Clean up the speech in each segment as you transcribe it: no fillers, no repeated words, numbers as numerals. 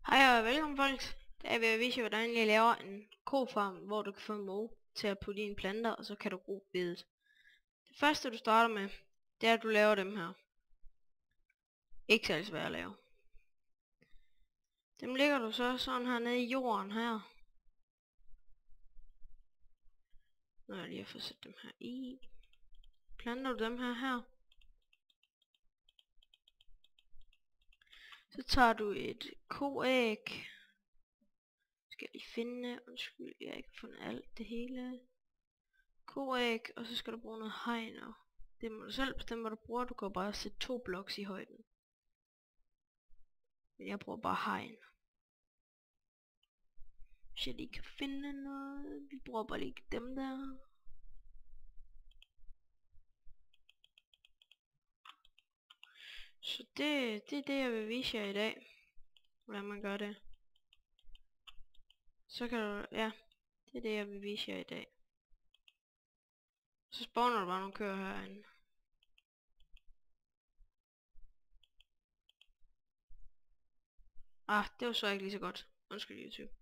Hej og velkommen folk. Der vil jeg vise jer, hvordan jeg laver en kofarm, hvor du kan få moe til at putte i dine planter, og så kan du gro bedet. Det første du starter med, det er at du laver dem her. Ikke særlig svært at lave. Dem lægger du så sådan her nede i jorden her. Når jeg lige har fået sat dem her i. Planter du dem her. Så tager du et koæg. Skal jeg lige finde, undskyld, jeg har ikke fundet alt det hele. Koæg, og så skal du bruge noget hegn. Det må du selv bestemme, hvad du bruger. Du kan bare sætte 2 bloks i højden. Men jeg bruger bare hegn. Hvis jeg lige kan finde noget. Vi bruger bare lige dem der. Så det er det, jeg vil vise jer i dag. Hvordan man gør det. Så kan du, ja. Det er det, jeg vil vise jer i dag. Så spawner du bare nogle køer herinde. Det var så ikke lige så godt. Undskyld YouTube.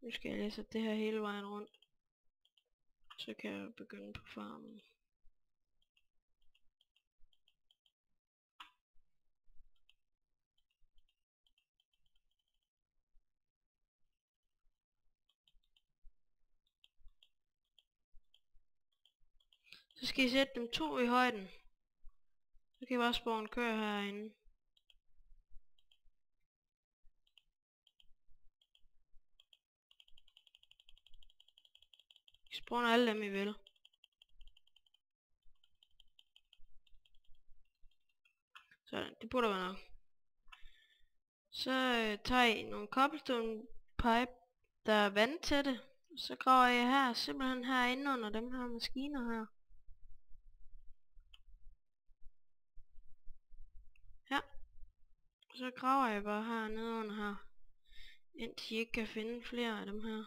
Nu skal jeg læse det her hele vejen rundt. Så kan jeg begynde på farmen. Så skal I sætte dem 2 i højden. Så kan I bare spawne køer herinde. I spawner alle dem I vil. Sådan, det burde være nok. Så tager I nogle cobblestone pipe, der er vandtætte. Så graver jeg her, simpelthen herinde under dem her maskiner her. Ja. Så graver jeg bare her nede under her. Indtil I ikke kan finde flere af dem her.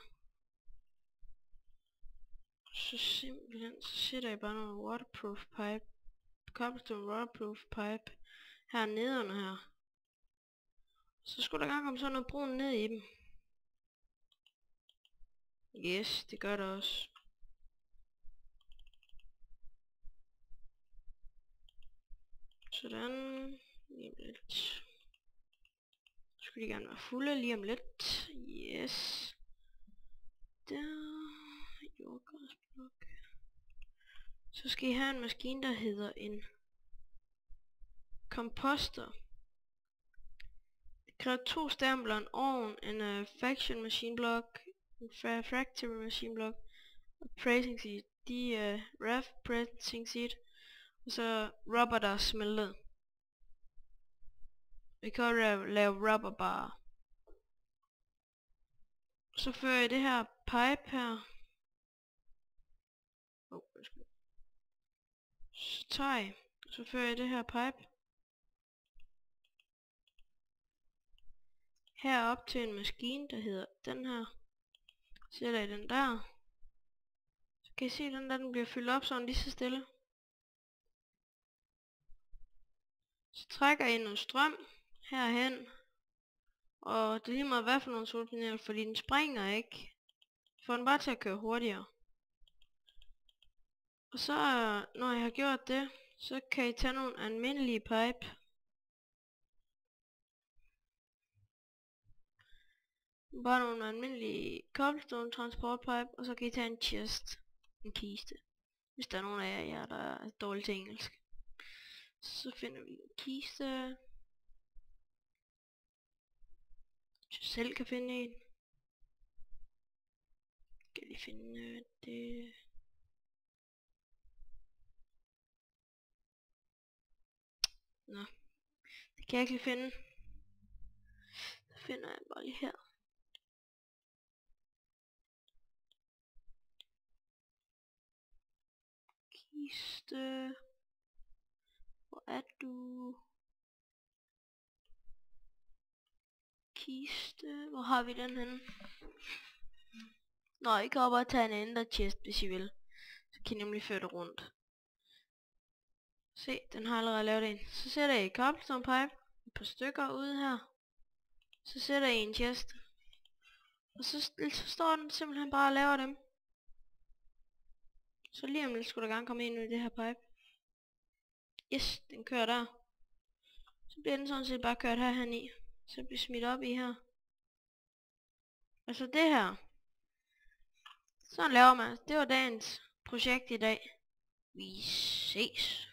Så simpelthen, så sætter jeg bare nogle waterproof pipe. Cobblestone waterproof pipe. Her nede under her. Så skulle der gerne komme sådan noget brun ned i dem. Yes, det gør det også. Sådan. Lige om lidt. Så skulle de gerne være fulde lige om lidt. Yes. Der. Jordgræsblok. Så skal I have en maskine, der hedder en komposter. Det kræver 2 stempler, en ovn, en faction machine block, en factory machine block, og pressing seed. De ref pressing seed, og så rubber, der er smeltet. Vi kan også lave rubber bare. Så fører jeg det her pipe her. Så tager jeg. Så fører jeg det her pipe herop til en maskine, der hedder den her. Sætter jeg den der. Så kan I se, den bliver fyldt op sådan lige så stille. Så trækker jeg noget strøm herhen. Og det er lige meget hvad for nogle solpaneler, fordi den springer ikke. Får den bare til at køre hurtigere. Og så når jeg har gjort det, så kan I tage nogle almindelige pipe. Bare nogle almindelige cobblestone transport pipe, og så kan I tage en chest, en kiste. Hvis der er nogen af jer, der er dårligt til engelsk. Så finder vi en kiste. Hvis jeg selv kan finde en. Skal lige finde det. Nå, det kan jeg ikke lige finde. Så finder jeg bare lige her. kiste. Hvor er du? Kiste. Hvor har vi den henne? Nå, I kan op og tage en ender chest, hvis I vil. Så kan I nemlig føre det rundt. Se, den har allerede lavet en. Så sætter I cobblestone pipe. Et par stykker ude her. Så sætter I en chest. Og så står den simpelthen bare og laver dem. Så lige om lidt skulle der gerne komme ind i det her pipe. Yes, den kører der. Så bliver den sådan set bare kørt herhen i. Så bliver smidt op i her. Altså det her. Sådan laver man. Det var dagens projekt i dag. Vi ses.